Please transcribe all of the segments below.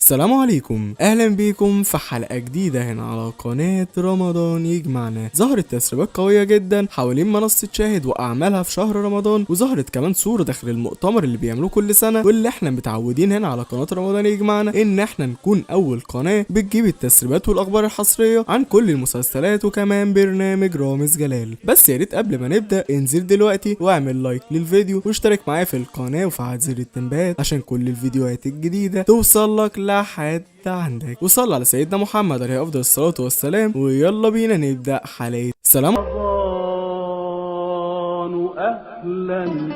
السلام عليكم، اهلا بيكم في حلقة جديدة هنا على قناة رمضان يجمعنا. ظهرت تسريبات قوية جدا حوالين منصة شاهد واعمالها في شهر رمضان، وظهرت كمان صورة داخل المؤتمر اللي بيعملوه كل سنة، واللي احنا متعودين هنا على قناة رمضان يجمعنا ان احنا نكون اول قناة بتجيب التسريبات والاخبار الحصرية عن كل المسلسلات وكمان برنامج رامز جلال. بس يا ريت قبل ما نبدأ انزل دلوقتي واعمل لايك للفيديو واشترك معايا في القناة وفعل زر التنبيهات عشان كل الفيديوهات الجديدة توصل لك لحد عندك. وصلى على سيدنا محمد عليه افضل الصلاة والسلام، ويلا بينا نبدأ حلقة. سلام. أهلا.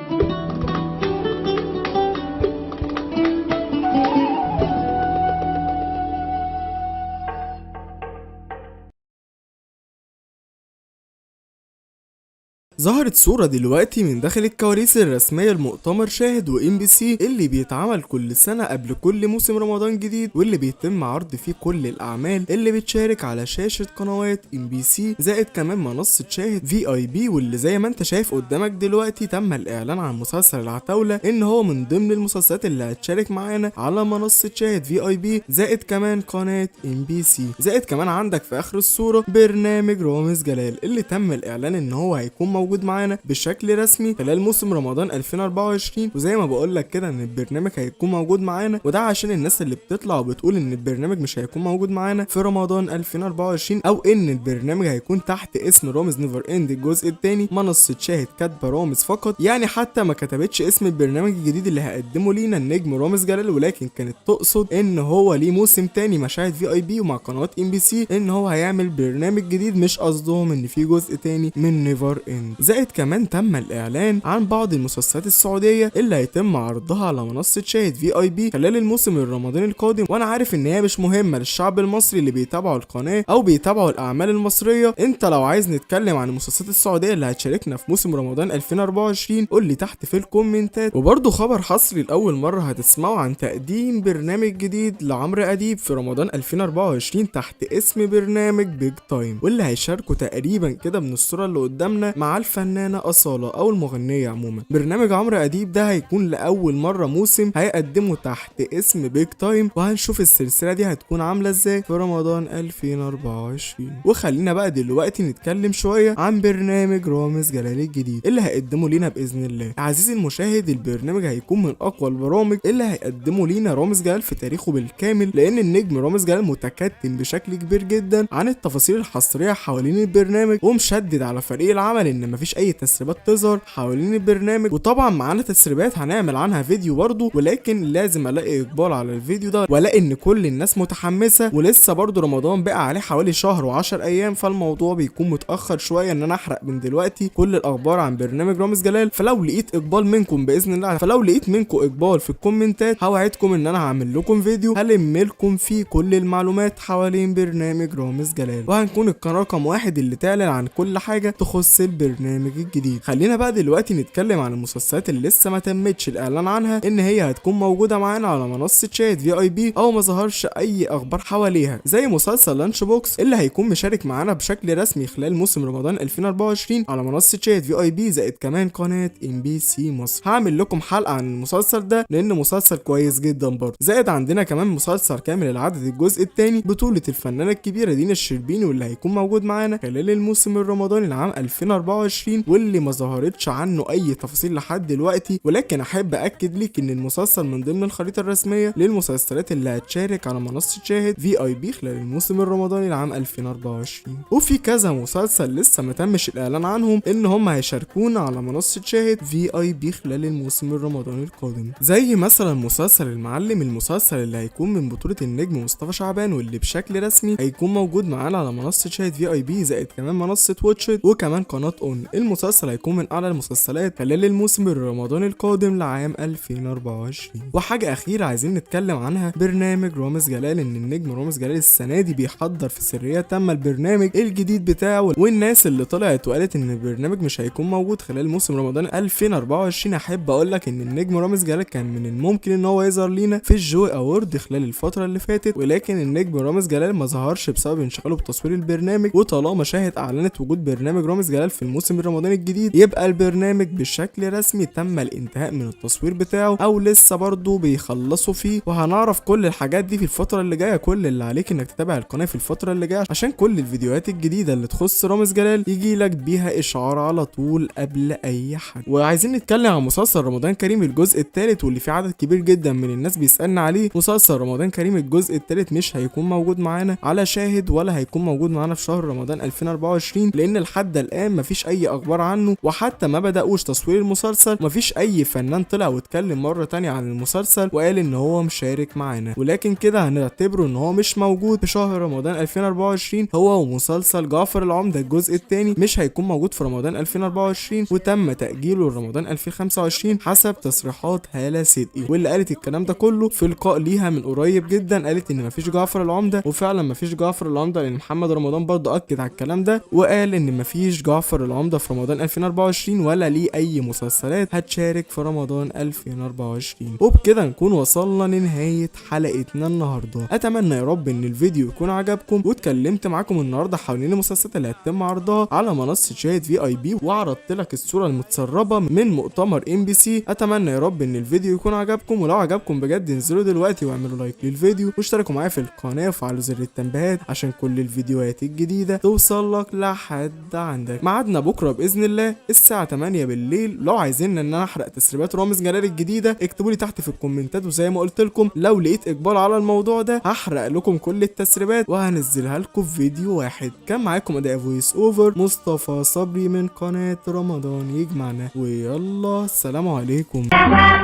ظهرت صورة دلوقتي من داخل الكواليس الرسمية لمؤتمر شاهد وام بي سي اللي بيتعمل كل سنة قبل كل موسم رمضان جديد، واللي بيتم عرض فيه كل الأعمال اللي بتشارك على شاشة قنوات ام بي سي زائد كمان منصة شاهد في اي بي. واللي زي ما انت شايف قدامك دلوقتي تم الإعلان عن مسلسل العتاولة إن هو من ضمن المسلسلات اللي هتشارك معانا على منصة شاهد في اي بي زائد كمان قناة ام بي سي. زائد كمان عندك في آخر الصورة برنامج رامز جلال اللي تم الإعلان إن هو هيكون موجود معانا بشكل رسمي خلال موسم رمضان 2024. وزي ما بقول لك كده ان البرنامج هيكون موجود معانا، وده عشان الناس اللي بتطلع وبتقول ان البرنامج مش هيكون موجود معانا في رمضان 2024 او ان البرنامج هيكون تحت اسم رامز نيفر اند الجزء الثاني. منصة شاهد كاتبه رامز فقط، يعني حتى ما كتبتش اسم البرنامج الجديد اللي هيقدمه لينا النجم رامز جلال، ولكن كانت تقصد ان هو ليه موسم تاني مشاهد في اي بي ومع قنوات ام بي سي ان هو هيعمل برنامج جديد، مش قصدهم ان في جزء تاني من نيفر اند. زائد كمان تم الاعلان عن بعض المسلسلات السعوديه اللي هيتم عرضها على منصه شاهد في اي بي خلال الموسم الرمضاني القادم. وانا عارف ان هي مش مهمه للشعب المصري اللي بيتابعوا القناه او بيتابعوا الاعمال المصريه. انت لو عايز نتكلم عن المسلسلات السعوديه اللي هتشاركنا في موسم رمضان 2024 قول لي تحت في الكومنتات. وبرده خبر حصري لاول مره هتسمعوا عن تقديم برنامج جديد لعمرو اديب في رمضان 2024 تحت اسم برنامج بيج تايم، واللي هيشاركوا تقريبا كده من الصوره اللي قدامنا مع الفنانة أصالة أو المغنية عموما. برنامج عمرو أديب ده هيكون لأول مرة موسم هيقدمه تحت اسم بيج تايم، وهنشوف السلسلة دي هتكون عاملة ازاي في رمضان 2024. وخلينا بقى دلوقتي نتكلم شوية عن برنامج رامز جلال الجديد اللي هيقدمه لينا بإذن الله. عزيزي المشاهد، البرنامج هيكون من أقوى البرامج اللي هيقدمه لينا رامز جلال في تاريخه بالكامل، لأن النجم رامز جلال متكتم بشكل كبير جدا عن التفاصيل الحصرية حوالين البرنامج، ومشدد على فريق العمل ان مفيش اي تسريبات تظهر حوالين البرنامج. وطبعا معانا تسريبات هنعمل عنها فيديو برضو، ولكن لازم الاقي اقبال على الفيديو ده والاقي ان كل الناس متحمسه، ولسه برضو رمضان بقى عليه حوالي شهر و10 ايام، فالموضوع بيكون متاخر شويه ان انا احرق من دلوقتي كل الاخبار عن برنامج رامز جلال. فلو لقيت اقبال منكم باذن الله، فلو لقيت منكم اقبال في الكومنتات هوعدكم ان انا هعمل لكم فيديو هلم لكم فيه كل المعلومات حوالين برنامج رامز جلال، وهنكون القناه رقم واحد اللي تعلن عن كل حاجه تخص البرنامج الجديد. خلينا بقى دلوقتي نتكلم عن المسلسلات اللي لسه ما تمتش الاعلان عنها ان هي هتكون موجوده معانا على منصه شاهد في اي بي او ما ظهرش اي اخبار حواليها، زي مسلسل لانش بوكس اللي هيكون مشارك معانا بشكل رسمي خلال موسم رمضان 2024 على منصه شاهد في اي بي زائد كمان قناه ام بي سي مصر. هعمل لكم حلقه عن المسلسل ده لانه مسلسل كويس جدا برضه. زائد عندنا كمان مسلسل كامل العدد الجزء الثاني بطوله الفنانه الكبيره دينا الشربيني، واللي هيكون موجود معانا خلال الموسم الرمضاني العام 2024 واللي ما ظهرتش عنه اي تفاصيل لحد دلوقتي. ولكن احب اكد ليك ان المسلسل من ضمن الخريطه الرسميه للمسلسلات اللي هتشارك على منصه شاهد في اي بي خلال الموسم الرمضاني العام 2024. وفي كذا مسلسل لسه ما تمش الاعلان عنهم ان هم هيشاركونا على منصه شاهد في اي بي خلال الموسم الرمضاني القادم، زي مثلا مسلسل المعلم، المسلسل اللي هيكون من بطوله النجم مصطفى شعبان واللي بشكل رسمي هيكون موجود معانا على منصه شاهد في اي بي زائد كمان منصه واتشت وكمان قناه اون. المسلسل هيكون من اعلى المسلسلات خلال الموسم الرمضاني القادم لعام 2024. وحاجه اخيره عايزين نتكلم عنها، برنامج رامز جلال، ان النجم رامز جلال السنه دي بيحضر في سريه تامه البرنامج الجديد بتاعه. والناس اللي طلعت وقالت ان البرنامج مش هيكون موجود خلال موسم رمضان 2024 احب اقول لك ان النجم رامز جلال كان من الممكن ان هو يظهر لينا في الجوي اوورد خلال الفتره اللي فاتت، ولكن النجم رامز جلال ما ظهرش بسبب انشغاله بتصوير البرنامج. وطالما شاهد اعلنت وجود برنامج رامز جلال في الموسم موسم رمضان الجديد يبقى البرنامج بشكل رسمي تم الانتهاء من التصوير بتاعه او لسه برضه بيخلصوا فيه، وهنعرف كل الحاجات دي في الفتره اللي جايه. كل اللي عليك انك تتابع القناه في الفتره اللي جايه عشان كل الفيديوهات الجديده اللي تخص رامز جلال يجي لك بيها اشعار على طول قبل اي حد. وعايزين نتكلم عن مسلسل رمضان كريم الجزء الثالث واللي فيه عدد كبير جدا من الناس بيسالنا عليه. مسلسل رمضان كريم الجزء الثالث مش هيكون موجود معانا على شاهد ولا هيكون موجود معانا في شهر رمضان 2024 لان لحد الان مفيش اي اخبار عنه، وحتى ما بداوش تصوير المسلسل مفيش اي فنان طلع واتكلم مره تانية عن المسلسل وقال ان هو مشارك معانا، ولكن كده هنعتبره ان هو مش موجود في شهر رمضان 2024. هو ومسلسل جعفر العمدة الجزء الثاني مش هيكون موجود في رمضان 2024 وتم تاجيله لرمضان 2025 حسب تصريحات هالة صدقي، واللي قالت الكلام ده كله في لقاء ليها من قريب جدا. قالت ان مفيش جعفر العمدة، وفعلا مفيش جعفر العمدة لان محمد رمضان برضه اكد على الكلام ده وقال ان مفيش جعفر العمدة في رمضان 2024 ولا ليه اي مسلسلات هتشارك في رمضان 2024. وبكده نكون وصلنا لنهاية حلقتنا النهارده. اتمنى يا رب ان الفيديو يكون عجبكم واتكلمت معاكم النهارده حوالين المسلسلات اللي هتتم عرضها على منصة شاهد VIP وعرضت لك الصورة المتسربة من مؤتمر MBC. اتمنى يا رب ان الفيديو يكون عجبكم، ولو عجبكم بجد انزلوا دلوقتي واعملوا لايك للفيديو واشتركوا معايا في القناة وفعلوا زر التنبيهات عشان كل الفيديوهات الجديدة توصل لك لحد عندك. ميعادنا بكره باذن الله الساعة 8 بالليل. لو عايزين ان انا احرق تسريبات رامز جلال الجديدة اكتبوا لي تحت في الكومنتات، وزي ما قلت لكم لو لقيت اقبال على الموضوع ده هحرق لكم كل التسريبات وهنزلها لكم في فيديو واحد. كان معاكم اداء فويس اوفر مصطفى صبري من قناة رمضان يجمعنا، ويلا السلام عليكم.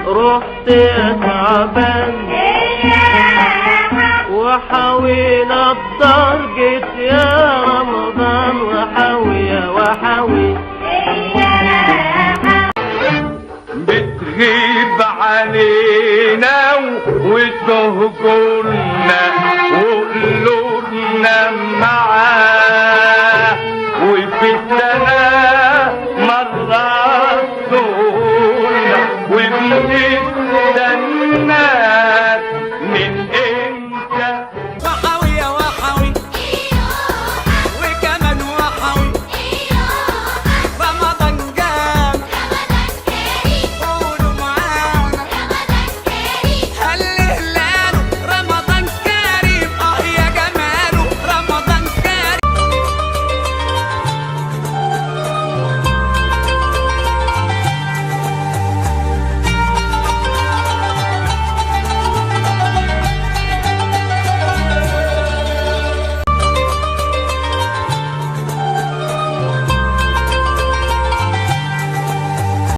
رحت تعبان وحاوي نضر جيت يا رمضان وحاوي بتغيب علينا وتهجرنا